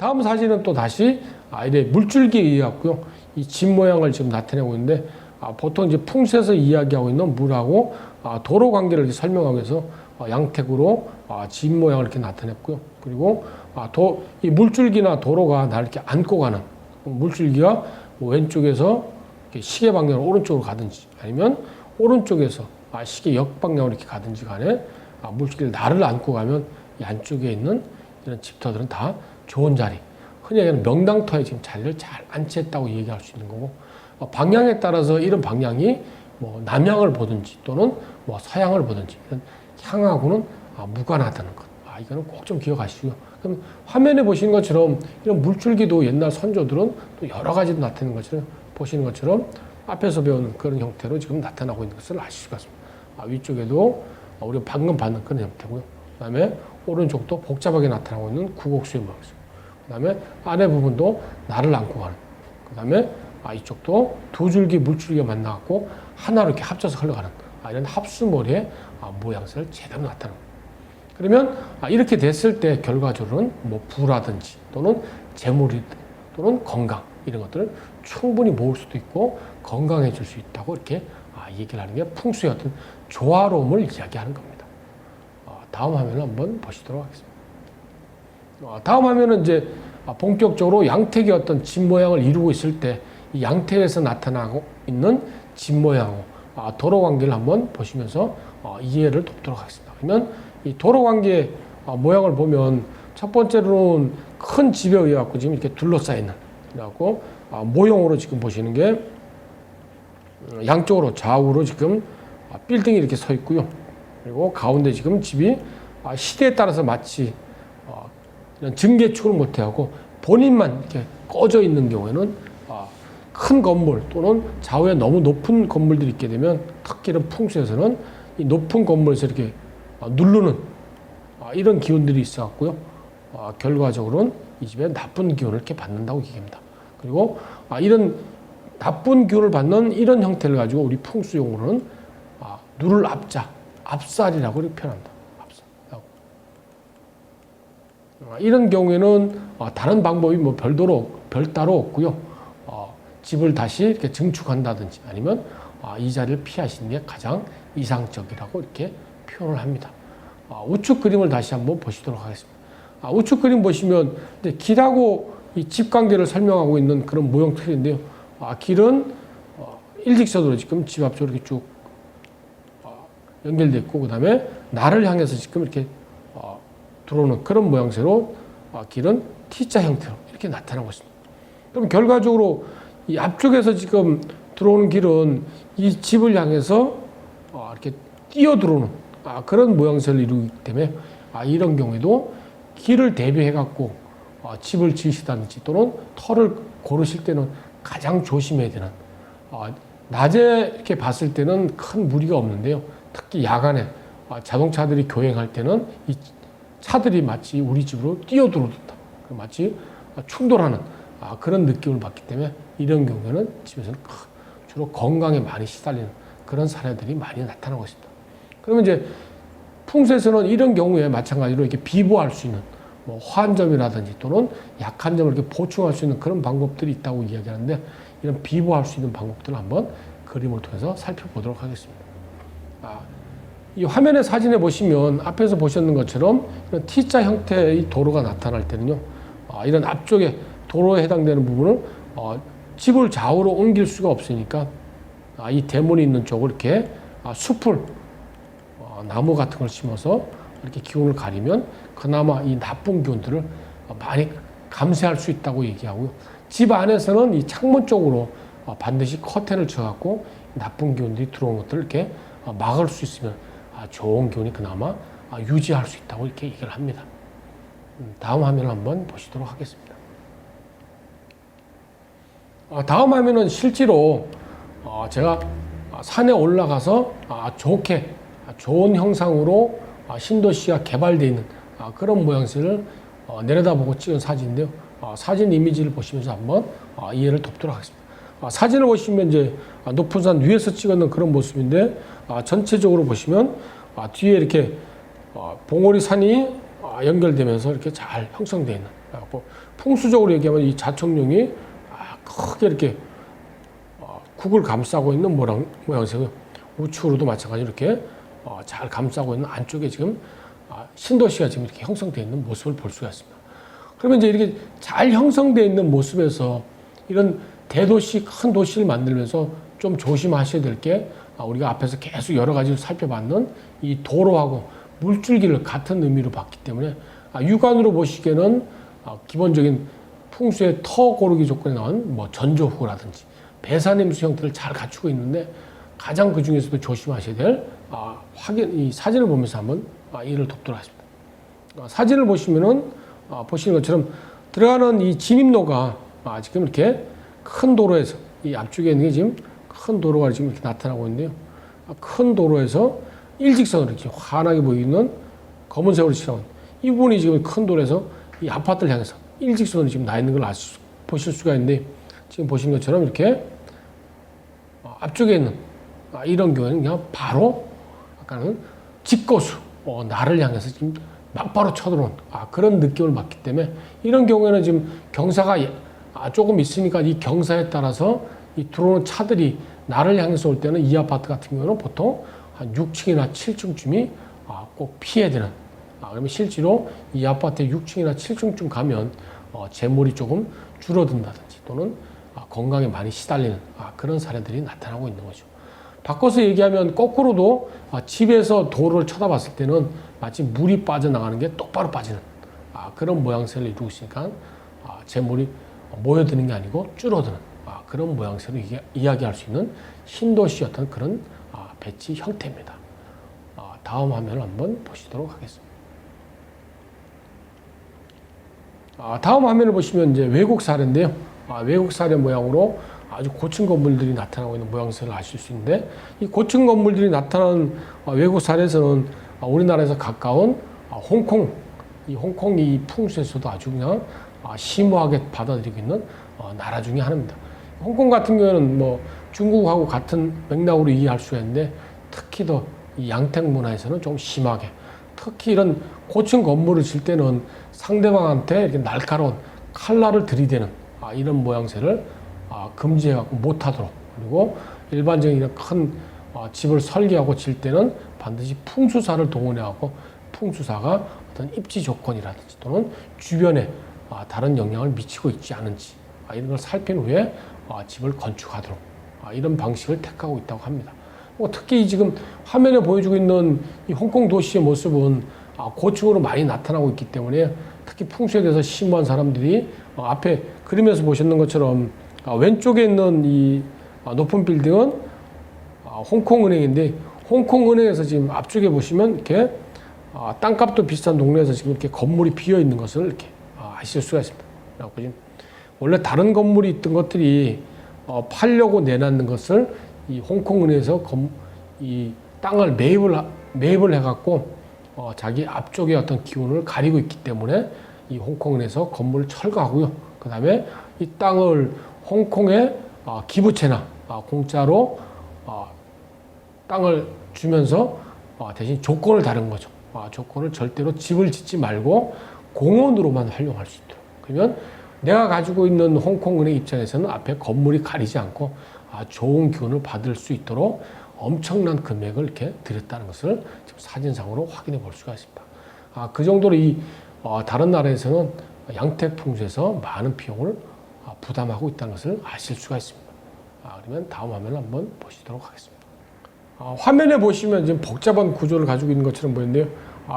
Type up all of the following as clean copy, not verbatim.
다음 사진은 또 다시 이래 물줄기에 의해 갖고요. 이 집 모양을 지금 나타내고 있는데 보통 이제 풍수에서 이야기하고 있는 물하고 도로 관계를 이렇게 설명하기 위해서 양택으로 집 모양을 이렇게 나타냈고요. 그리고 이 물줄기나 도로가 나를 이렇게 안고 가는 물줄기가 뭐 왼쪽에서 시계 방향으로 오른쪽으로 가든지 아니면 오른쪽에서 시계 역방향으로 이렇게 가든지 간에 물줄기를 나를 안고 가면 이 안쪽에 있는 이런 집터들은 다 좋은 자리, 흔히 얘기하는 명당터에 지금 자리를 잘 안치했다고 얘기할 수 있는 거고, 방향에 따라서 이런 방향이 뭐 남향을 보든지 또는 뭐 서향을 보든지 이런 향하고는 무관하다는 것. 이거는 꼭 좀 기억하시고요. 그럼 화면에 보시는 것처럼 이런 물줄기도 옛날 선조들은 또 여러 가지로 나타내는 것처럼 보시는 것처럼 앞에서 배운 그런 형태로 지금 나타나고 있는 것을 아실 수가 있습니다. 위쪽에도 우리가 방금 봤는 그런 형태고요. 그 다음에 오른쪽도 복잡하게 나타나고 있는 구곡수의 모양이죠. 그 다음에 안에 부분도 나를 안고 가는. 그 다음에 이쪽도 두 줄기 물줄기가 만나갖고 하나로 이렇게 합쳐서 흘러가는 이런 합수머리의 모양새를 제대로 나타내는 거예요. 그러면 이렇게 됐을 때 결과적으로는 뭐 부라든지 또는 재물이든 또는 건강 이런 것들을 충분히 모을 수도 있고 건강해질 수 있다고 이렇게 얘기를 하는 게 풍수의 어떤 조화로움을 이야기하는 겁니다. 다음 화면을 한번 보시도록 하겠습니다. 다음 화면은 이제 본격적으로 양택의 어떤 집 모양을 이루고 있을 때 이 양택에서 나타나고 있는 집 모양하고 도로 관계를 한번 보시면서 이해를 돕도록 하겠습니다. 그러면 이 도로 관계 모양을 보면 첫 번째로는 큰 집에 의해 갖고 지금 이렇게 둘러싸여 있는 그래갖고 모형으로 지금 보시는 게 양쪽으로 좌우로 지금 빌딩이 이렇게 서 있고요. 그리고 가운데 지금 집이 시대에 따라서 마치 이런 증개축을 못해하고 본인만 이렇게 꺼져 있는 경우에는 큰 건물 또는 좌우에 너무 높은 건물들이 있게 되면 특히 이런 풍수에서는 이 높은 건물에서 이렇게 누르는 이런 기운들이 있어 갖고요. 결과적으로는 이 집에 나쁜 기운을 이렇게 받는다고 얘기합니다. 그리고 이런 나쁜 기운을 받는 이런 형태를 가지고 우리 풍수용어로는 누를 앞자, 앞살이라고 이렇게 표현한다. 앞살. 이런 경우에는 다른 방법이 뭐 별따로 없고요. 집을 다시 이렇게 증축한다든지 아니면 이 자리를 피하시는 게 가장 이상적이라고 이렇게 표현을 합니다. 우측 그림을 다시 한번 보시도록 하겠습니다. 우측 그림 보시면 이제 길하고 이 집 관계를 설명하고 있는 그런 모형 틀인데요. 길은 일직선으로 지금 집 앞쪽으로 이렇게 쭉 연결되어 있고, 그 다음에 나를 향해서 지금 이렇게 들어오는 그런 모양새로 길은 T자 형태로 이렇게 나타나고 있습니다. 그럼 결과적으로 이 앞쪽에서 지금 들어오는 길은 이 집을 향해서 이렇게 뛰어 들어오는 그런 모양새를 이루기 때문에 이런 경우에도 길을 대비해 갖고 집을 지으시다든지 또는 터를 고르실 때는 가장 조심해야 되는, 낮에 이렇게 봤을 때는 큰 무리가 없는데요. 특히 야간에 자동차들이 교행할 때는 이 차들이 마치 우리 집으로 뛰어들어온다, 마치 충돌하는 그런 느낌을 받기 때문에 이런 경우에는 집에서는 주로 건강에 많이 시달리는 그런 사례들이 많이 나타나고 있습니다. 그러면 이제 풍수에서는 이런 경우에 마찬가지로 이렇게 비보할 수 있는 뭐 호환점이라든지 또는 약한 점을 이렇게 보충할 수 있는 그런 방법들이 있다고 이야기하는데, 이런 비보할 수 있는 방법들을 한번 그림을 통해서 살펴보도록 하겠습니다. 이 화면의 사진에 보시면 앞에서 보셨는 것처럼 이런 T자 형태의 도로가 나타날 때는요, 이런 앞쪽에 도로에 해당되는 부분을 집을 좌우로 옮길 수가 없으니까 이 대문이 있는 쪽을 이렇게 숲을 나무 같은 걸 심어서 이렇게 기운을 가리면 그나마 이 나쁜 기운들을 많이 감쇄할 수 있다고 얘기하고요. 집 안에서는 이 창문 쪽으로 반드시 커튼을 쳐갖고 나쁜 기운들이 들어오는 것들을 이렇게 막을 수 있으면 좋은 기운이 그나마 유지할 수 있다고 이렇게 얘기를 합니다. 다음 화면을 한번 보시도록 하겠습니다. 다음 화면은 실제로 제가 산에 올라가서 좋은 형상으로 신도시가 개발되어 있는 그런 모양새를 내려다보고 찍은 사진인데요. 사진 이미지를 보시면서 한번 이해를 돕도록 하겠습니다. 사진을 보시면 이제 높은 산 위에서 찍었는 그런 모습인데, 전체적으로 보시면 뒤에 이렇게 봉오리 산이 연결되면서 이렇게 잘 형성되어 있는, 풍수적으로 얘기하면 이 자청룡이 크게 이렇게 국을 감싸고 있는 모양새고요. 우측으로도 마찬가지로 이렇게 잘 감싸고 있는 안쪽에 지금 신도시가 지금 이렇게 형성되어 있는 모습을 볼 수가 있습니다. 그러면 이제 이렇게 잘 형성되어 있는 모습에서 이런 대도시, 큰 도시를 만들면서 좀 조심하셔야 될 게 우리가 앞에서 계속 여러 가지를 살펴봤는 이 도로하고 물줄기를 같은 의미로 봤기 때문에 육안으로 보시기에는 기본적인 풍수의 터 고르기 조건에 나온 뭐 전조후라든지 배산임수 형태를 잘 갖추고 있는데 가장 그 중에서도 조심하셔야 될 이 사진을 보면서 한번 이를 돕도록 하겠습니다. 사진을 보시면은 보시는 것처럼 들어가는 이 진입로가 지금 이렇게 큰 도로에서 이 앞쪽에 있는 게 지금 큰 도로가 지금 이렇게 나타나고 있는데요. 큰 도로에서 일직선으로 이렇게 환하게 보이는 검은색으로 칠하고 이 부분이 지금 큰 도로에서 이 아파트를 향해서 일직선으로 지금 나 있는 걸 보실 수가 있는데 지금 보시는 것처럼 이렇게 앞쪽에 있는 이런 경우에는 그냥 바로 아까는 직거수 나를 향해서 지금 막바로 쳐들어온 그런 느낌을 받기 때문에 이런 경우에는 지금 경사가 조금 있으니까 이 경사에 따라서 이 들어오는 차들이 나를 향해서 올 때는 이 아파트 같은 경우는 보통 한 6층이나 7층쯤이 꼭 피해야 되는 그러면 실제로 이 아파트에 6층이나 7층쯤 가면 재물이 조금 줄어든다든지 또는 건강에 많이 시달리는 그런 사례들이 나타나고 있는 거죠. 바꿔서 얘기하면 거꾸로도 집에서 도로를 쳐다봤을 때는 마치 물이 빠져나가는 게 똑바로 빠지는 그런 모양새를 이루고 있으니까 재물이 모여드는 게 아니고 줄어드는 그런 모양새로 이야기할 수 있는 신도시 어떤 그런 배치 형태입니다. 다음 화면을 한번 보시도록 하겠습니다. 다음 화면을 보시면 이제 외국 사례인데요. 외국 사례 모양으로 아주 고층 건물들이 나타나고 있는 모양새를 아실 수 있는데 이 고층 건물들이 나타나는 외국 사례에서는 우리나라에서 가까운 홍콩, 이 홍콩이 풍수에서도 아주 그냥 심오하게 받아들이고 있는 나라 중에 하나입니다. 홍콩 같은 경우에는 뭐 중국하고 같은 맥락으로 이해할 수가 있는데 특히 더 이 양택 문화에서는 좀 심하게 특히 이런 고층 건물을 질 때는 상대방한테 이렇게 날카로운 칼날을 들이대는 이런 모양새를 금지해갖고 못하도록 그리고 일반적인 이런 큰 집을 설계하고 질 때는 반드시 풍수사를 동원해갖고 풍수사가 어떤 입지 조건이라든지 또는 주변에 다른 영향을 미치고 있지 않은지 이런 걸 살핀 후에 집을 건축하도록 이런 방식을 택하고 있다고 합니다. 특히 지금 화면에 보여주고 있는 이 홍콩 도시의 모습은 고층으로 많이 나타나고 있기 때문에 특히 풍수에 대해서 심오한 사람들이 앞에 그림에서 보셨는 것처럼 왼쪽에 있는 이 높은 빌딩은 홍콩은행인데 홍콩은행에서 지금 앞쪽에 보시면 이렇게 땅값도 비싼 동네에서 지금 이렇게 건물이 비어 있는 것을 이렇게 아실 수가 있습니다. 지금 원래 다른 건물이 있던 것들이 팔려고 내놨는 것을 이 홍콩은행에서 이 땅을 매입을 해갖고 자기 앞쪽에 어떤 기운을 가리고 있기 때문에 이 홍콩은행에서 건물을 철거하고요. 그 다음에 이 땅을 홍콩의 기부채나 공짜로 땅을 주면서 대신 조건을 다른 거죠. 조건을 절대로 집을 짓지 말고 공원으로만 활용할 수 있도록. 그러면 내가 가지고 있는 홍콩은행 입장에서는 앞에 건물이 가리지 않고 좋은 기운을 받을 수 있도록 엄청난 금액을 이렇게 들였다는 것을 지금 사진상으로 확인해 볼 수가 있습니다. 그 정도로 다른 나라에서는 양택 풍수에서 많은 비용을 부담하고 있다는 것을 아실 수가 있습니다. 그러면 다음 화면을 한번 보시도록 하겠습니다. 화면에 보시면 지금 복잡한 구조를 가지고 있는 것처럼 보이는데요.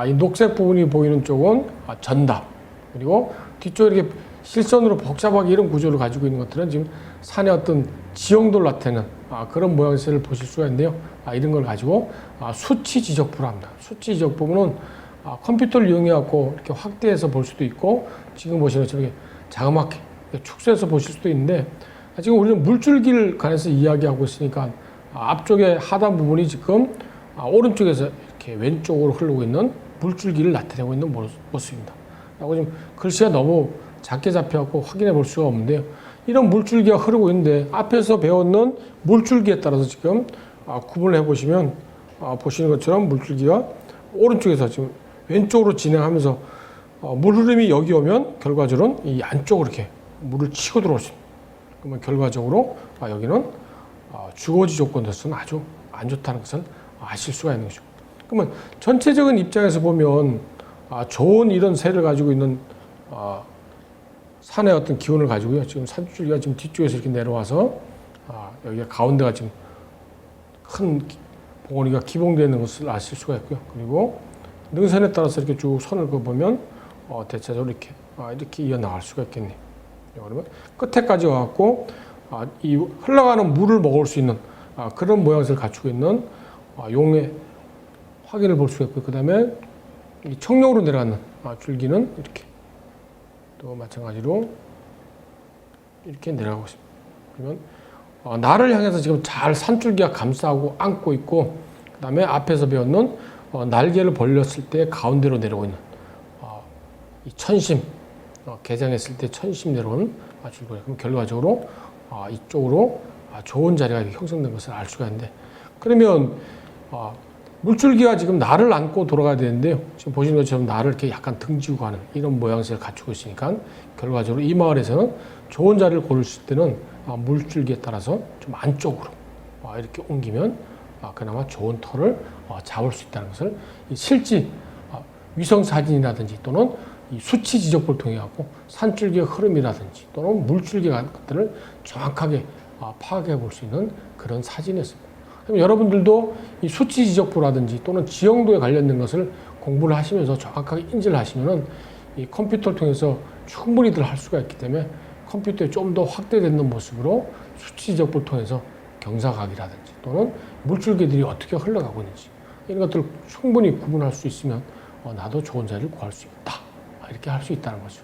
이 녹색 부분이 보이는 쪽은 전답, 그리고 뒤쪽에 이렇게 실선으로 복잡하게 이런 구조를 가지고 있는 것들은 지금 산의 어떤 지형도를 나타내는 그런 모양새를 보실 수가 있는데요. 이런 걸 가지고 수치 지적부를 합니다. 수치 지적 부분은 컴퓨터를 이용해갖고 이렇게 확대해서 볼 수도 있고 지금 보시는 것처럼 이렇게 자그맣게 축소해서 보실 수도 있는데 지금 우리는 물줄기를 관해서 이야기하고 있으니까 앞쪽에 하단 부분이 지금 오른쪽에서 이렇게 왼쪽으로 흐르고 있는 물줄기를 나타내고 있는 모습입니다. 그리고 지금 글씨가 너무 작게 잡혀갖고 확인해 볼 수가 없는데요. 이런 물줄기가 흐르고 있는데 앞에서 배웠는 물줄기에 따라서 지금 구분을 해보시면 보시는 것처럼 물줄기가 오른쪽에서 지금 왼쪽으로 진행하면서 물 흐름이 여기 오면 결과적으로는 이 안쪽으로 이렇게 물을 치고 들어올 수 있습니다. 그러면 결과적으로 여기는 주거지 조건에서는 아주 안 좋다는 것을 아실 수가 있는 거죠. 그러면 전체적인 입장에서 보면 좋은 이런 세를 가지고 있는 산의 어떤 기운을 가지고요. 지금 산줄기가 지금 뒤쪽에서 이렇게 내려와서 여기가 가운데가 지금 큰 봉우리가 기봉되어 있는 것을 아실 수가 있고요. 그리고 능선에 따라서 이렇게 쭉 선을 그어보면 대체적으로 이렇게 이어나갈 수가 있겠네요. 그러면 끝에까지 와갖고 이 흘러가는 물을 먹을 수 있는 그런 모양새를 갖추고 있는 용의 확인을 볼 수가 있고, 그 다음에 이 청룡으로 내려가는 줄기는 이렇게 또 마찬가지로 이렇게 내려가고 있습니다. 그러면 나를 향해서 지금 잘 산줄기가 감싸고 안고 있고, 그 다음에 앞에서 배웠는 날개를 벌렸을 때 가운데로 내려오고 있는 이 천심, 개장했을 때 천심 내려오는 줄기예요. 그럼 결과적으로 이쪽으로 좋은 자리가 형성된 것을 알 수가 있는데, 그러면 물줄기가 지금 나를 안고 돌아가야 되는데요. 지금 보시는 것처럼 나를 이렇게 약간 등지고 가는 이런 모양새를 갖추고 있으니까 결과적으로 이 마을에서는 좋은 자리를 고르실 때는 물줄기에 따라서 좀 안쪽으로 이렇게 옮기면 그나마 좋은 터를 잡을 수 있다는 것을 이 실지 위성 사진이라든지 또는 이 수치 지적법을 통해 갖고 산줄기의 흐름이라든지 또는 물줄기 같은 것들을 정확하게 파악해 볼 수 있는 그런 사진이었습니다. 그럼 여러분들도 이 수치 지적부라든지 또는 지형도에 관련된 것을 공부를 하시면서 정확하게 인지를 하시면은 이 컴퓨터를 통해서 충분히들 할 수가 있기 때문에 컴퓨터에 좀 더 확대되는 모습으로 수치 지적부를 통해서 경사각이라든지 또는 물줄기들이 어떻게 흘러가고 있는지 이런 것들을 충분히 구분할 수 있으면 나도 좋은 자리를 구할 수 있다. 이렇게 할 수 있다는 거죠.